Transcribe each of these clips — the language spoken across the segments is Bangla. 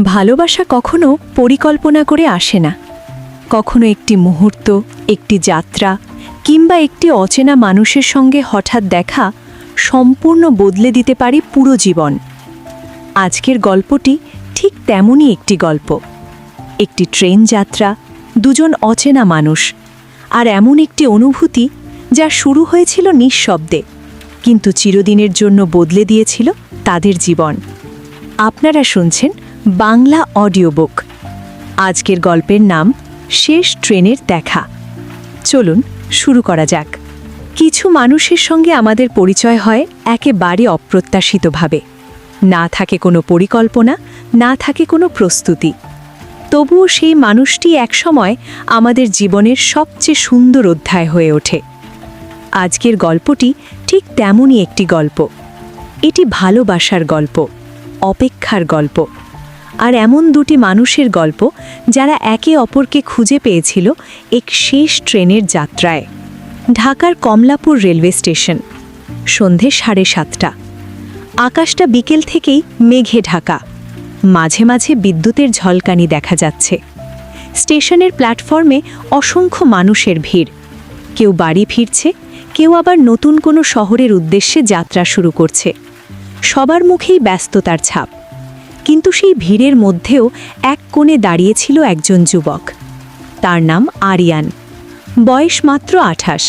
ভালোবাসা কখনো পরিকল্পনা করে আসে না। কখনো একটি মুহূর্ত, একটি যাত্রা কিংবা একটি অচেনা মানুষের সঙ্গে হঠাৎ দেখা সম্পূর্ণ বদলে দিতে পারে পুরো জীবন। আজকের গল্পটি ঠিক তেমনই একটি গল্প। একটি ট্রেন যাত্রা, দুজন অচেনা মানুষ, আর এমন একটি অনুভূতি যা শুরু হয়েছিল নিঃশব্দে, কিন্তু চিরদিনের জন্য বদলে দিয়েছিল তাদের জীবন। আপনারা শুনছেন বাংলা অডিও বুক। আজকের গল্পের নাম শেষ ট্রেনের দেখা। চলুন শুরু করা যাক। কিছু মানুষের সঙ্গে আমাদের পরিচয় হয় একেবারে অপ্রত্যাশিতভাবে। না থাকে কোনো পরিকল্পনা, না থাকে কোনো প্রস্তুতি। তবুও সেই মানুষটি একসময় আমাদের জীবনের সবচেয়ে সুন্দর অধ্যায় হয়ে ওঠে। আজকের গল্পটি ঠিক তেমনই একটি গল্প। এটি ভালোবাসার গল্প, অপেক্ষার গল্প, আর এমন দুটি মানুষের গল্প যারা একে অপরকে খুঁজে পেয়েছিল এক শেষ ট্রেনের যাত্রায়। ঢাকার কমলাপুর রেলওয়ে স্টেশন, সন্ধে 7:30। আকাশটা বিকেল থেকেই মেঘে ঢাকা, মাঝে মাঝে বিদ্যুতের ঝলকানি দেখা যাচ্ছে। স্টেশনের প্ল্যাটফর্মে অসংখ্য মানুষের ভিড়। কেউ বাড়ি ফিরছে, কেউ আবার নতুন কোনো শহরের উদ্দেশ্যে যাত্রা শুরু করছে। সবার মুখেই ব্যস্ততার ছাপ, কিন্তু সেই ভিড়ের মধ্যেও এক কোণে দাঁড়িয়েছিল একজন যুবক। তার নাম আরিয়ান, বয়স মাত্র 28।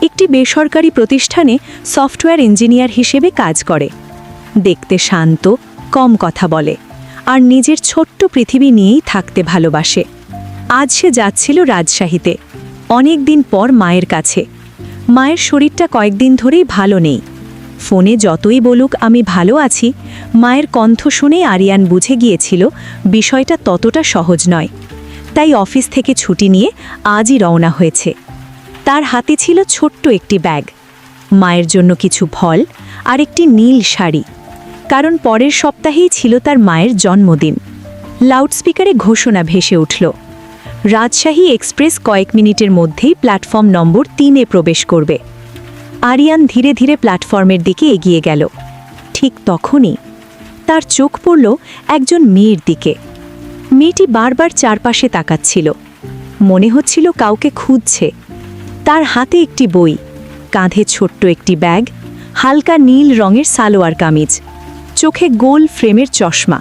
একটি বেসরকারি প্রতিষ্ঠানে সফটওয়্যার ইঞ্জিনিয়ার হিসেবে কাজ করে। দেখতে শান্ত, কম কথা বলে, আর নিজের ছোট্ট পৃথিবী নিয়েই থাকতে ভালোবাসে। আজ সে যাচ্ছিল রাজশাহীতে, অনেক দিন পর মায়ের কাছে। মায়ের শরীরটা কয়েকদিন ধরেই ভালো নেই। ফোনে যতই বলুক আমি ভালো আছি, মায়ের কণ্ঠ শুনেই আরিয়ান বুঝে গিয়েছিল বিষয়টা ততটা সহজ নয়। তাই অফিস থেকে ছুটি নিয়ে আজই রওনা হয়েছে। তার হাতে ছিল ছোট্ট একটি ব্যাগ, মায়ের জন্য কিছু ফল আর একটি নীল শাড়ি, কারণ পরের সপ্তাহেই ছিল তার মায়ের জন্মদিন। লাউডস্পিকারে ঘোষণা ভেসে উঠল, রাজশাহী এক্সপ্রেস কয়েক মিনিটের মধ্যেই প্ল্যাটফর্ম নম্বর 3-এ প্রবেশ করবে। আরিয়ান ধীরে ধীরে প্ল্যাটফর্মের দিকে এগিয়ে গেল। ঠিক তখনই তার চোখ পড়ল একজন মেয়ের দিকে। মেয়েটি বারবার চারপাশে তাকাচ্ছিল, মনে হচ্ছিল কাউকে খুঁজছে। তার হাতে একটি বই, কাঁধে ছোট্ট একটি ব্যাগ, হালকা নীল রঙের সালোয়ার কামিজ, চোখে গোল ফ্রেমের চশমা।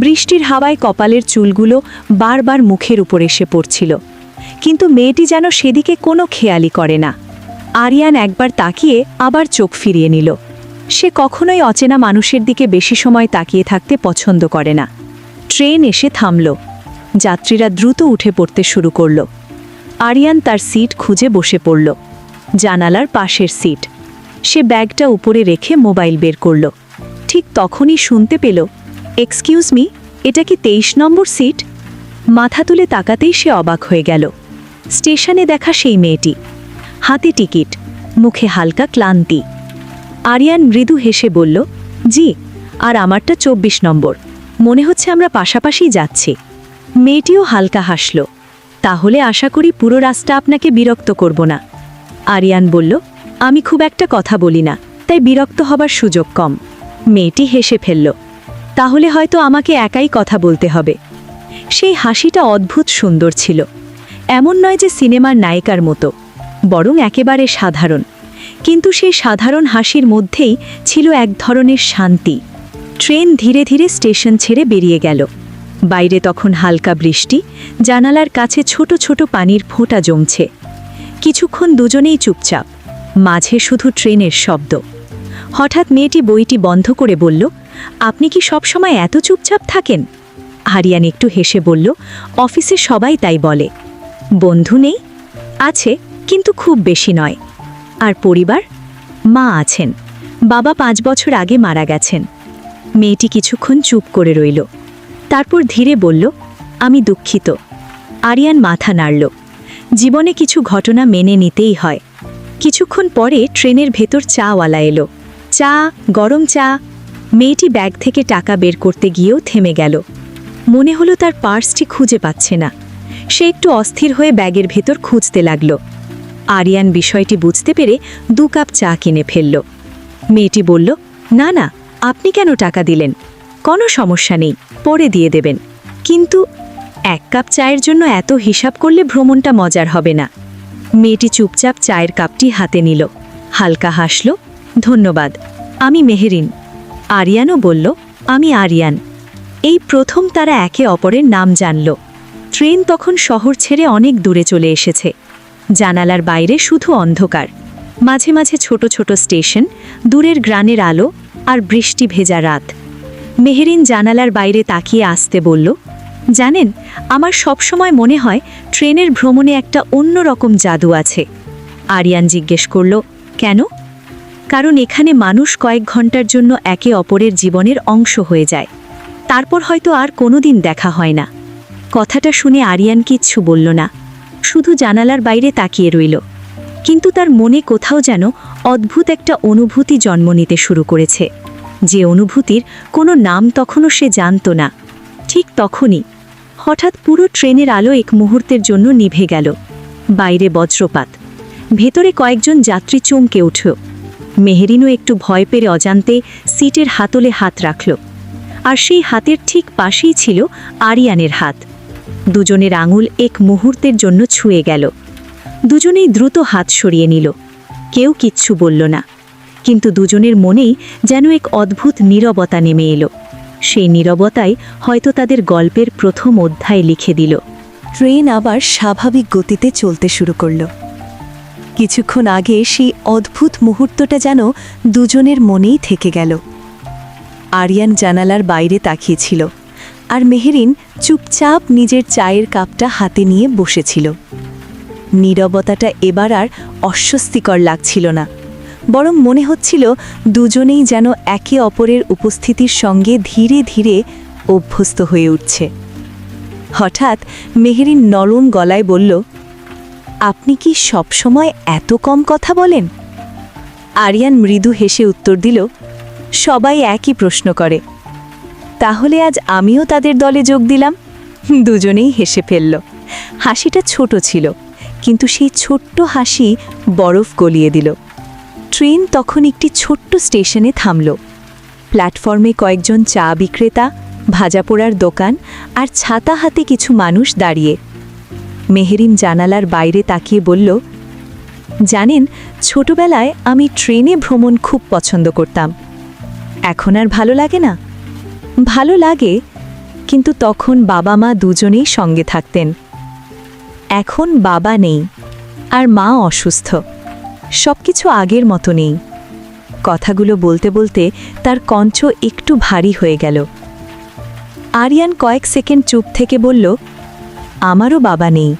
বৃষ্টির হাওয়ায় কপালের চুলগুলো বারবার মুখের উপর এসে পড়ছিল, কিন্তু মেয়েটি যেন সেদিকে কোনো খেয়ালই করে না। আরিয়ান একবার তাকিয়ে আবার চোখ ফিরিয়ে নিল। সে কখনোই অচেনা মানুষের দিকে বেশি সময় তাকিয়ে থাকতে পছন্দ করে না। ট্রেন এসে থামল, যাত্রীরা দ্রুত উঠে পড়তে শুরু করল। আরিয়ান তার সিট খুঁজে বসে পড়ল, জানালার পাশের সিট। সে ব্যাগটা উপরে রেখে মোবাইল বের করল। ঠিক তখনই শুনতে পেল, এক্সকিউজ মি, এটা কি 23 নম্বর সিট? মাথা তুলে তাকাতেই সে অবাক হয়ে গেল। স্টেশনে দেখা সেই মেয়েটি, হাতে টিকিট, মুখে হালকা ক্লান্তি। আরিয়ান মৃদু হেসে বলল, জি, আর আমারটা 24 নম্বর। মনে হচ্ছে আমরা পাশাপাশি যাচ্ছি। মেয়েটিও হালকা হাসল, তাহলে আশা করি পুরো রাস্তা আপনাকে বিরক্ত করব না। আরিয়ান বলল, আমি খুব একটা কথা বলি না, তাই বিরক্ত হবার সুযোগ কম। মেয়েটি হেসে ফেলল, তাহলে হয়তো আমাকে একাই কথা বলতে হবে। সেই হাসিটা অদ্ভুত সুন্দর ছিল, এমন নয় যে সিনেমার নায়িকার মতো, বরং একেবারে সাধারণ। কিন্তু সেই সাধারণ হাসির মধ্যেই ছিল এক ধরনের শান্তি। ট্রেন ধীরে ধীরে স্টেশন ছেড়ে বেরিয়ে গেল। বাইরে তখন হালকা বৃষ্টি, জানালার কাছে ছোট ছোট পানির ফোঁটা জমছে। কিছুক্ষণ দুজনেই চুপচাপ, মাঝে শুধু ট্রেনের শব্দ। হঠাৎ মেয়েটি বইটি বন্ধ করে বলল, আপনি কি সবসময় এত চুপচাপ থাকেন? আরিয়ান একটু হেসে বলল, অফিসে সবাই তাই বলে। বন্ধু নেই? আছে, কিন্তু খুব বেশি নয়। আর পরিবার? মা আছেন, বাবা 5 বছর আগে মারা গেছেন। মেয়েটি কিছুক্ষণ চুপ করে রইল, তারপর ধীরে বলল, আমি দুঃখিত। আরিয়ান মাথা নাড়ল। জীবনে কিছু ঘটনা মেনে নিতেই হয়। কিছুক্ষণ পরে ট্রেনের ভেতর চাওয়ালা এলো। চা, গরম চা। মেয়েটি ব্যাগ থেকে টাকা বের করতে গিয়েও থেমে গেল। মনে হলো তার পার্সটি খুঁজে পাচ্ছে না। সে একটু অস্থির হয়ে ব্যাগের ভেতর খুঁজতে লাগল। আরিয়ান বিষয়টি বুঝতে পেরে 2 কাপ চা কিনে ফেলল। মেয়েটি বলল, না না, আপনি কেন টাকা দিলেন? কোনো সমস্যা নেই, পরে দিয়ে দেবেন। কিন্তু 1 কাপ চায়ের জন্য এত হিসাব করলে ভ্রমণটা মজার হবে না। মেয়েটি চুপচাপ চায়ের কাপটি হাতে নিল, হালকা হাসল। ধন্যবাদ, আমি মেহেরিন। আরিয়ানও বলল, আমি আরিয়ান। এই প্রথম তারা একে অপরের নাম জানল। ট্রেন তখন শহর ছেড়ে অনেক দূরে চলে এসেছে। জানালার বাইরে শুধু অন্ধকার, মাঝে মাঝে ছোট ছোট স্টেশন, দূরের গ্রানের আলো আর বৃষ্টি ভেজা রাত। মেহেরিন জানালার বাইরে তাকিয়ে আসতে বলল, জানেন, আমার সবসময় মনে হয় ট্রেনের ভ্রমণে একটা অন্যরকম জাদু আছে। আরিয়ান জিজ্ঞেস করল, কেন? কারণ এখানে মানুষ কয়েক ঘন্টার জন্য একে অপরের জীবনের অংশ হয়ে যায়, তারপর হয়তো আর কোনোদিন দেখা হয় না। কথাটা শুনে আরিয়ান কিচ্ছু বলল না, শুধু জানালার বাইরে তাকিয়ে রইল। কিন্তু তার মনে কোথাও যেন অদ্ভুত একটা অনুভূতি জন্ম নিতে শুরু করেছে, যে অনুভূতির কোনো নাম তখনও সে জানত না। ঠিক তখনই হঠাৎ পুরো ট্রেনের আলো এক মুহূর্তের জন্য নিভে গেল। বাইরে বজ্রপাত, ভেতরে কয়েকজন যাত্রী চমকে উঠল। মেহেরিনও একটু ভয় পেয়ে অজান্তে সিটের হাতলে হাত রাখল, আর সেই হাতের ঠিক পাশেই ছিল আরিয়ানের হাত। দুজনের আঙুল এক মুহূর্তের জন্য ছুঁয়ে গেল। দুজনেই দ্রুত হাত সরিয়ে নিল। কেউ কিচ্ছু বলল না, কিন্তু দুজনের মনেই যেন এক অদ্ভুত নীরবতা নেমে এলো। সেই নীরবতাই হয়তো তাদের গল্পের প্রথম অধ্যায় লিখে দিল। ট্রেন আবার স্বাভাবিক গতিতে চলতে শুরু করল। কিছুক্ষণ আগে সেই অদ্ভুত মুহূর্তটা যেন দুজনের মনেই থেকে গেল। আরিয়ান জানালার বাইরে তাকিয়েছিল, আর মেহেরিন চুপচাপ নিজের চায়ের কাপটা হাতে নিয়ে বসেছিল। নীরবতাটা এবার আর অস্বস্তিকর লাগছিল না, বরং মনে হচ্ছিল দুজনেই যেন একে অপরের উপস্থিতির সঙ্গে ধীরে ধীরে অভ্যস্ত হয়ে উঠছে। হঠাৎ মেহেরিন নরম গলায় বলল, আপনি কি সবসময় এত কম কথা বলেন? আরিয়ান মৃদু হেসে উত্তর দিল, সবাই একই প্রশ্ন করে। তাহলে আজ আমিও তাদের দলে যোগ দিলাম। দুজনেই হেসে ফেলল। হাসিটা ছোট ছিল, কিন্তু সেই ছোট্ট হাসি বরফ গলিয়ে দিল। ট্রেন তখন একটি ছোট্ট স্টেশনে থামল। প্ল্যাটফর্মে কয়েকজন চা বিক্রেতা, ভাজাপোড়ার দোকান আর ছাতা হাতে কিছু মানুষ দাঁড়িয়ে। মেহেরিন জানালার বাইরে তাকিয়ে বলল, জানেন, ছোটবেলায় আমি ট্রেনে ভ্রমণ খুব পছন্দ করতাম। এখন আর ভালো লাগে না। ভালো লাগে, কিন্তু তখন বাবা মা দুজনেই সঙ্গে থাকতেন। এখন বাবা নেই, আর মা অসুস্থ। সবকিছু আগের মতো নেই। কথাগুলো বলতে বলতে তার কণ্ঠ একটু ভারী হয়ে গেল। আরিয়ান কয়েক সেকেন্ড চুপ থেকে বলল, আমারও বাবা নেই।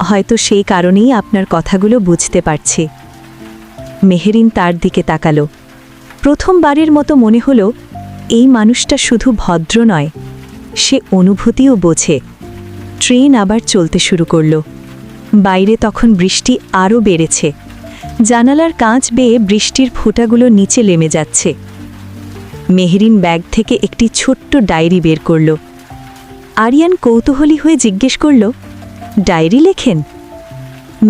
হয়তো সেই কারণেই আপনার কথাগুলো বুঝতে পারছি। মেহেরিন তার দিকে তাকালো। প্রথমবারের মতো মনে হলো এই মানুষটা শুধু ভদ্র নয়, সে অনুভূতিও বোঝে। ট্রেন আবার চলতে শুরু করল। বাইরে তখন বৃষ্টি আরও বেড়েছে। জানালার কাঁচ বেয়ে বৃষ্টির ফোঁটাগুলো নিচে নেমে যাচ্ছে। মেহেরিন ব্যাগ থেকে একটি ছোট্ট ডায়েরি বের করল। আরিয়ান কৌতূহলী হয়ে জিজ্ঞেস করল, ডায়েরি লেখেন?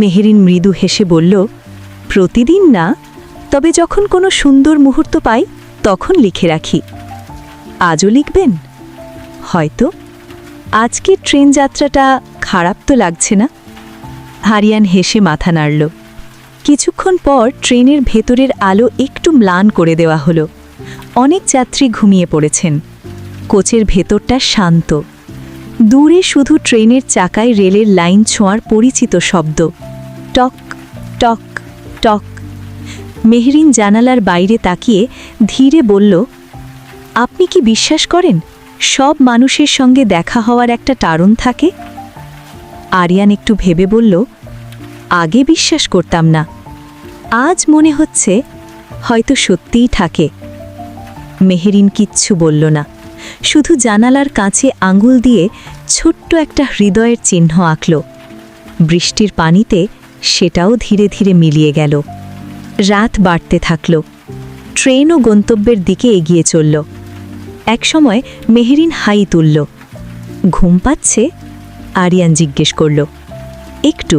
মেহেরিন মৃদু হেসে বলল, প্রতিদিন না, তবে যখন কোনো সুন্দর মুহূর্ত পাই তখন লিখে রাখি। আজও লিখবেন? হয়তো। আজকে ট্রেন যাত্রাটা খারাপ তো লাগছে না? আরিয়ান হেসে মাথা নাড়ল। কিছুক্ষণ পর ট্রেনের ভেতরের আলো একটু ম্লান করে দেওয়া হলো। অনেক যাত্রী ঘুমিয়ে পড়েছেন। কোচের ভেতরটা শান্ত। দূরে শুধু ট্রেনের চাকায় রেলের লাইন ছোঁয়ার পরিচিত শব্দ, টক টক টক। মেহেরিন জানালার বাইরে তাকিয়ে ধীরে বলল, আপনি কি বিশ্বাস করেন সব মানুষের সঙ্গে দেখা হওয়ার একটা টারণ থাকে? আরিয়ান একটু ভেবে বলল, আগে বিশ্বাস করতাম না, আজ মনে হচ্ছে হয়তো সত্যিই থাকে। মেহেরিন কিচ্ছু বলল না, শুধু জানালার কাছে আঙুল দিয়ে ছোট্ট একটা হৃদয়ের চিহ্ন আঁকল। বৃষ্টির পানিতে সেটাও ধীরে ধীরে মিলিয়ে গেল। রাত বাড়তে থাকল। ট্রেনও গন্তব্যের দিকে এগিয়ে চলল। একসময় মেহেরিন হাই তুলল। ঘুম পাচ্ছে? আরিয়ান জিজ্ঞেস করল। একটু।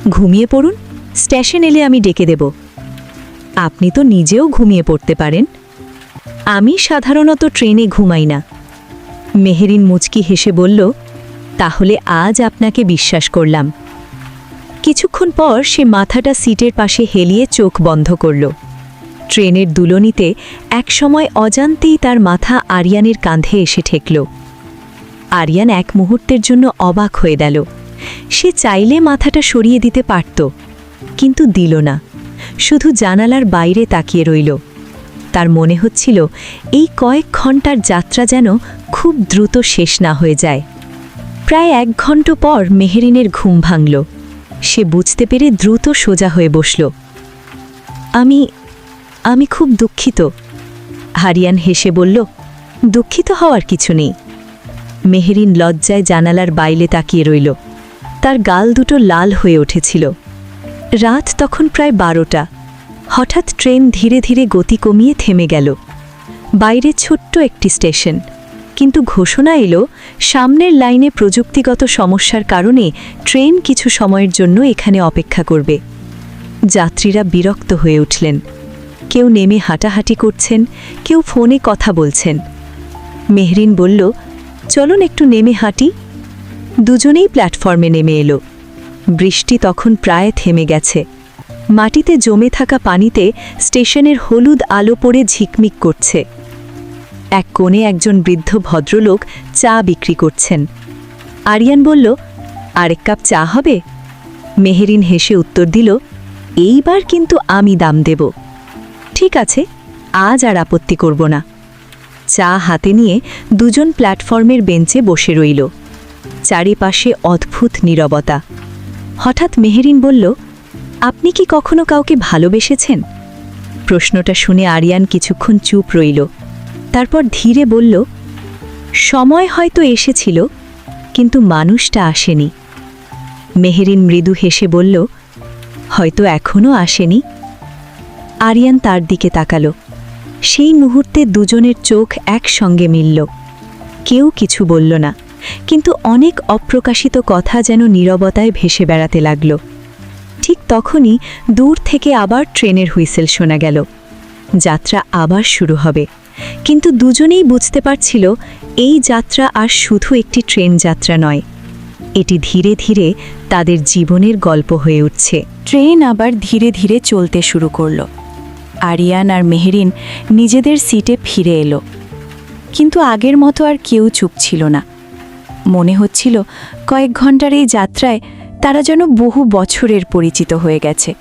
ঘুমিয়ে পড়ুন, স্টেশন এলে আমি ডেকে দেব। আপনি তো নিজেও ঘুমিয়ে পড়তে পারেন। আমি সাধারণত ট্রেনে ঘুমাই না। মেহেরিন মুচকি হেসে বলল, তাহলে আজ আপনাকে বিশ্বাস করলাম। কিছুক্ষণ পর সে মাথাটা সিটের পাশে হেলিয়ে চোখ বন্ধ করল। ট্রেনের দুলনিতে একসময় অজান্তেই তার মাথা আরিয়ানের কাঁধে এসে ঠেকল। আরিয়ান এক মুহূর্তের জন্য অবাক হয়ে গেল। সে চাইলে মাথাটা সরিয়ে দিতে পারত, কিন্তু দিল না, শুধু জানালার বাইরে তাকিয়ে রইল। তার মনে হচ্ছিল এই কয়েক ঘন্টার যাত্রা যেন খুব দ্রুত শেষ না হয়ে যায়। প্রায় 1 ঘণ্টা পর মেহেরিনের ঘুম ভাঙল। সে বুঝতে পেরে দ্রুত সোজা হয়ে বসল। আমি খুব দুঃখিত। আরিয়ান হেসে বলল, দুঃখিত হওয়ার কিছু নেই। মেহেরিন লজ্জায় জানালার বাইরে তাকিয়ে রইল। তার গাল দুটো লাল হয়ে উঠেছিল। রাত তখন প্রায় 12টা। হঠাৎ ট্রেন ধীরে ধীরে গতি কমিয়ে থেমে গেল। বাইরে ছোট্ট একটি স্টেশন, কিন্তু ঘোষণা এলো সামনের লাইনে প্রযুক্তিগত সমস্যার কারণে ট্রেন কিছু সময়ের জন্য এখানে অপেক্ষা করবে। যাত্রীরা বিরক্ত হয়ে উঠলেন। কেউ নেমে হাঁটাহাঁটি করছেন, কেউ ফোনে কথা বলছেন। মেহরিন বলল, চলুন একটু নেমে হাঁটি। দুজনেই প্ল্যাটফর্মে নেমে এলো। বৃষ্টি তখন প্রায় থেমে গেছে। মাটিতে জমে থাকা পানিতে স্টেশনের হলুদ আলো পড়ে ঝিকমিক করছে। এক কোণে একজন বৃদ্ধ ভদ্রলোক চা বিক্রি করছেন। আরিয়ান বলল, আরেক কাপ চা হবে? মেহেরিন হেসে উত্তর দিল, এইবার কিন্তু আমি দাম দেব। ঠিক আছে, আজ আর আপত্তি করব না। চা হাতে নিয়ে দুজন প্ল্যাটফর্মের বেঞ্চে বসে রইল। চারিপাশে অদ্ভুত নীরবতা। হঠাৎ মেহেরিন বলল, আপনি কি কখনো কাউকে ভালোবেসেছেন? প্রশ্নটা শুনে আরিয়ান কিছুক্ষণ চুপ রইল। তারপর ধীরে বলল, সময় হয়তো এসেছিল, কিন্তু মানুষটা আসেনি। মেহেরিন মৃদু হেসে বলল, হয়তো এখনও আসেনি। আরিয়ান তার দিকে তাকালো। সেই মুহূর্তে দুজনের চোখ একসঙ্গে মিলল। কেউ কিছু বলল না, কিন্তু অনেক অপ্রকাশিত কথা যেন নীরবতায় ভেসে বেড়াতে লাগল। ঠিক তখনই দূর থেকে আবার ট্রেনের হুইসেল শোনা গেল। যাত্রা আবার শুরু হবে, কিন্তু দুজনেই বুঝতে পারছিল এই যাত্রা আর শুধু একটি ট্রেন যাত্রা নয়, এটি ধীরে ধীরে তাদের জীবনের গল্প হয়ে উঠছে। ট্রেন আবার ধীরে ধীরে চলতে শুরু করল। আরিয়ান আর মেহেরিন নিজেদের সিটে ফিরে এলো, কিন্তু আগের মতো আর কেউ চুপ ছিল না। মনে হচ্ছিল কয়েক ঘন্টার এই যাত্রায় তারা যেন বহু বছরের পরিচিত হয়ে গেছে।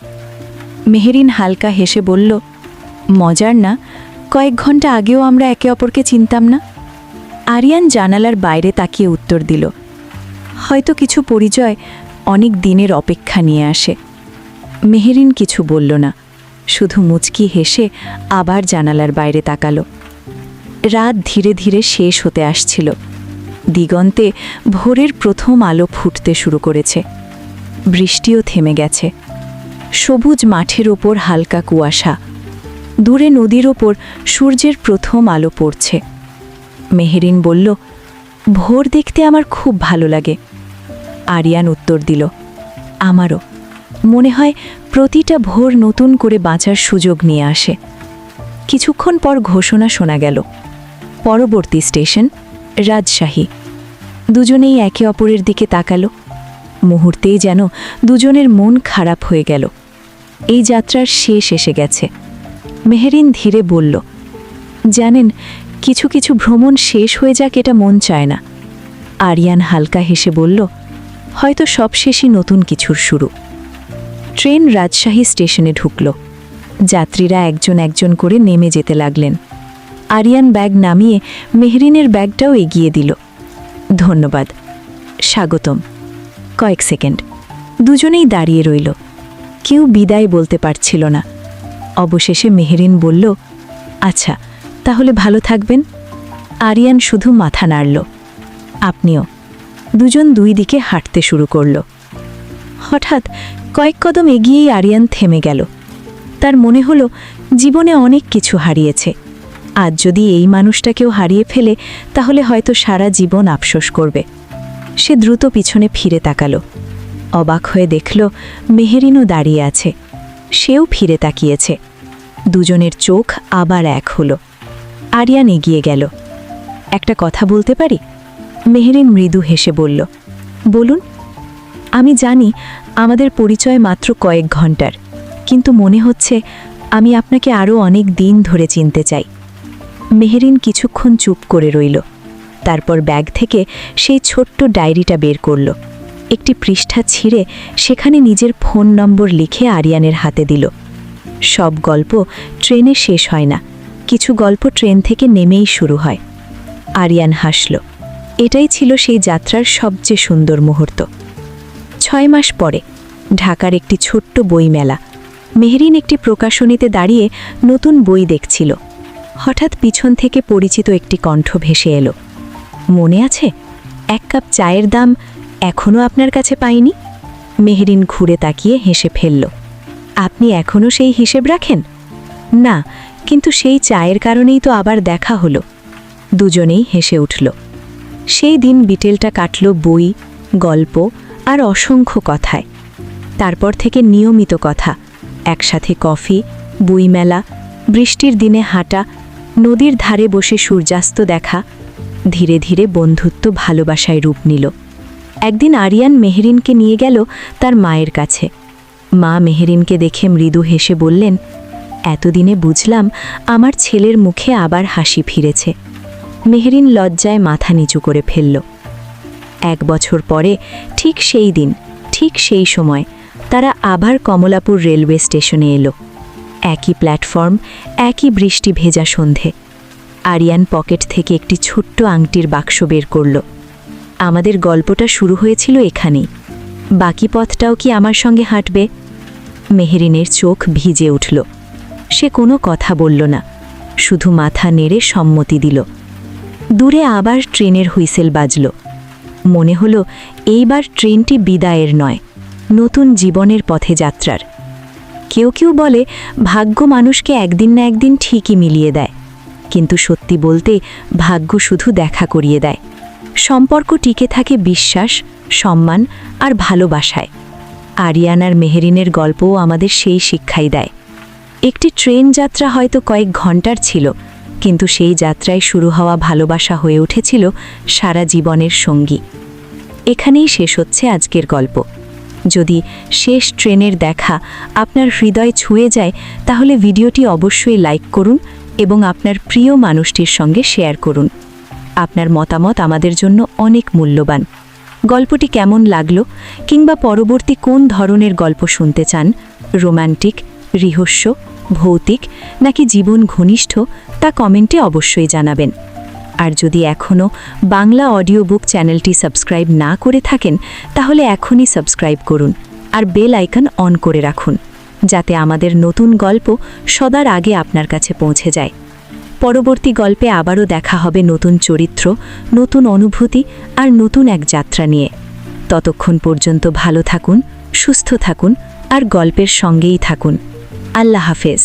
মেহেরিন হালকা হেসে বলল, মজার না, কয়েক ঘন্টা আগেও আমরা একে অপরকে চিনতাম না। আরিয়ান জানালার বাইরে তাকিয়ে উত্তর দিল, হয়তো কিছু পরিচয় অনেক দিনের অপেক্ষা নিয়ে আসে। মেহেরিন কিছু বলল না, শুধু মুচকি হেসে আবার জানালার বাইরে তাকালো। রাত ধীরে ধীরে শেষ হতে আসছিল। দিগন্তে ভোরের প্রথম আলো ফুটতে শুরু করেছে। বৃষ্টিও থেমে গেছে। সবুজ মাঠের ওপর হালকা কুয়াশা। দূরে নদীর ওপর সূর্যের প্রথম আলো পড়ছে। মেহেরিন বলল, ভোর দেখতে আমার খুব ভালো লাগে। আরিয়ান উত্তর দিল, আমারও। মনে হয় প্রতিটা ভোর নতুন করে বাঁচার সুযোগ নিয়ে আসে। কিছুক্ষণ পর ঘোষণা শোনা গেল, পরবর্তী স্টেশন রাজশাহী। দুজনেই একে অপরের দিকে তাকালো। মুহূর্তেই যেন দুজনের মন খারাপ হয়ে গেল। এই যাত্রার শেষ এসে গেছে। মেহেরিন ধীরে বলল, জানেন, কিছু কিছু ভ্রমণ শেষ হয়ে যাক এটা মন চায় না। আরিয়ান হালকা হেসে বলল, হয়তো সব শেষই নতুন কিছুর শুরু। ট্রেন রাজশাহী স্টেশনে ঢুকল। যাত্রীরা একজন একজন করে নেমে যেতে লাগলেন। আরিয়ান ব্যাগ নামিয়ে মেহরিনের ব্যাগটাও এগিয়ে দিল। ধন্যবাদ, স্বাগতম। কয়েক সেকেন্ড দুজনেই দাঁড়িয়ে রইল। কেউ বিদায় বলতে পারছিল না। অবশেষে মেহরিন বলল, আচ্ছা, তাহলে ভালো থাকবেন। আরিয়ান শুধু মাথা নাড়ল। আপনিও। দুজন দুই দিকে হাঁটতে শুরু করল। হঠাৎ কয়েক কদম এগিয়েই আরিয়ান থেমে গেল। তার মনে হলো জীবনে অনেক কিছু হারিয়েছে। আজ যদি এই মানুষটাকেও হারিয়ে ফেলে তাহলে হয়তো সারা জীবন আফসোস করবে। সে দ্রুত পিছনে ফিরে তাকালো। অবাক হয়ে দেখল মেহেরিনও দাঁড়িয়ে আছে। সেও ফিরে তাকিয়েছে। দুজনের চোখ আবার এক হলো। আরিয়ান এগিয়ে গেল। একটা কথা বলতে পারি? মেহেরিন মৃদু হেসে বলল। বলুন। আমি জানি আমাদের পরিচয় মাত্র কয়েক ঘন্টার, কিন্তু মনে হচ্ছে আমি আপনাকে আরও অনেক দিন ধরে চিনতে চাই। মেহেরিন কিছুক্ষণ চুপ করে রইল, তারপর ব্যাগ থেকে সেই ছোট্ট ডায়েরিটা বের করল। একটি পৃষ্ঠা ছিঁড়ে সেখানে নিজের ফোন নম্বর লিখে আরিয়ানের হাতে দিল। সব গল্প ট্রেনে শেষ হয় না, কিছু গল্প ট্রেন থেকে নেমেই শুরু হয়। আরিয়ান হাসল। এটাই ছিল সেই যাত্রার সবচেয়ে সুন্দর মুহূর্ত। 6 মাস পরে ঢাকার একটি ছোট্ট বইমেলা। মেহেরিন একটি প্রকাশনীতে দাঁড়িয়ে নতুন বই দেখছিল। হঠাৎ পিছন থেকে পরিচিত একটি কণ্ঠ ভেসে এলো। মনে আছে? 1 কাপ চায়ের দাম এখনও আপনার কাছে পাইনি? মেহেরিন ঘুরে তাকিয়ে হেসে ফেলল। আপনি এখনও সেই হিসেব রাখেন? না, কিন্তু সেই চায়ের কারণেই তো আবার দেখা হলো। দুজনেই হেসে উঠল। সেই দিন বিটেলটা কাটল বই, গল্প আর অসংখ্য কথায়। তারপর থেকে নিয়মিত কথা, একসাথে কফি, বইমেলা, বৃষ্টির দিনে হাঁটা, নদীর ধারে বসে সূর্যাস্ত দেখা। ধীরে ধীরে বন্ধুত্ব ভালোবাসায় রূপ নিল। একদিন আরিয়ান মেহেরিনকে নিয়ে গেল তার মায়ের কাছে। মা মেহেরিনকে দেখে মৃদু হেসে বললেন, এতদিনে বুঝলাম আমার ছেলের মুখে আবার হাসি ফিরেছে। মেহেরিন লজ্জায় মাথা নিচু করে ফেলল। 1 বছর পরে ঠিক সেই দিন, ঠিক সেই সময় তারা আবার কমলাপুর রেলওয়ে স্টেশনে এলো। একই প্ল্যাটফর্ম, একই বৃষ্টি ভেজা সন্ধে। আরিয়ান পকেট থেকে একটি ছোট্ট আংটির বাক্স বের করল। আমাদের গল্পটা শুরু হয়েছিল এখানেই। বাকি পথটাও কি আমার সঙ্গে হাঁটবে? মেহেরিনের চোখ ভিজে উঠল। সে কোনো কথা বলল না, শুধু মাথা নেড়ে সম্মতি দিল। দূরে আবার ট্রেনের হুইসেল বাজল। মনে হলো এইবার ট্রেনটি বিদায়ের নয়, নতুন জীবনের পথে যাত্রার। কেউ কেউ বলে ভাগ্য মানুষকে একদিন না একদিন ঠিকই মিলিয়ে দেয়, কিন্তু সত্যি বলতে ভাগ্য শুধু দেখা করিয়ে দেয়। সম্পর্ক টিকে থাকে বিশ্বাস, সম্মান আর ভালোবাসায়। আরিয়ান আর মেহেরিনের গল্পও আমাদের সেই শিক্ষাই দেয়। একটি ট্রেন যাত্রা হয়তো কয়েক ঘন্টার ছিল, কিন্তু সেই যাত্রায় শুরু হওয়া ভালোবাসা হয়ে উঠেছিল সারা জীবনের সঙ্গী। এখানেই শেষ হচ্ছে আজকের গল্প। যদি শেষ ট্রেনের দেখা আপনার হৃদয় ছুঁয়ে যায়, তাহলে ভিডিওটি অবশ্যই লাইক করুন এবং আপনার প্রিয় মানুষটির সঙ্গে শেয়ার করুন। আপনার মতামত আমাদের জন্য অনেক মূল্যবান। গল্পটি কেমন লাগলো, কিংবা পরবর্তী কোন ধরনের গল্প শুনতে চান, রোমান্টিক, রহস্য, ভৌতিক নাকি জীবন ঘনিষ্ঠ, তা কমেন্টে অবশ্যই জানাবেন। আর যদি এখনও বাংলা অডিও বুক চ্যানেলটি সাবস্ক্রাইব না করে থাকেন, তাহলে এখনই সাবস্ক্রাইব করুন আর বেল আইকন অন করে রাখুন, যাতে আমাদের নতুন গল্প সবার আগে আপনার কাছে পৌঁছে যায়। পরবর্তী গল্পে আবারও দেখা হবে নতুন চরিত্র, নতুন অনুভূতি আর নতুন এক যাত্রা নিয়ে। ততক্ষণ পর্যন্ত ভালো থাকুন, সুস্থ থাকুন আর গল্পের সঙ্গেই থাকুন। আল্লাহ হাফেজ।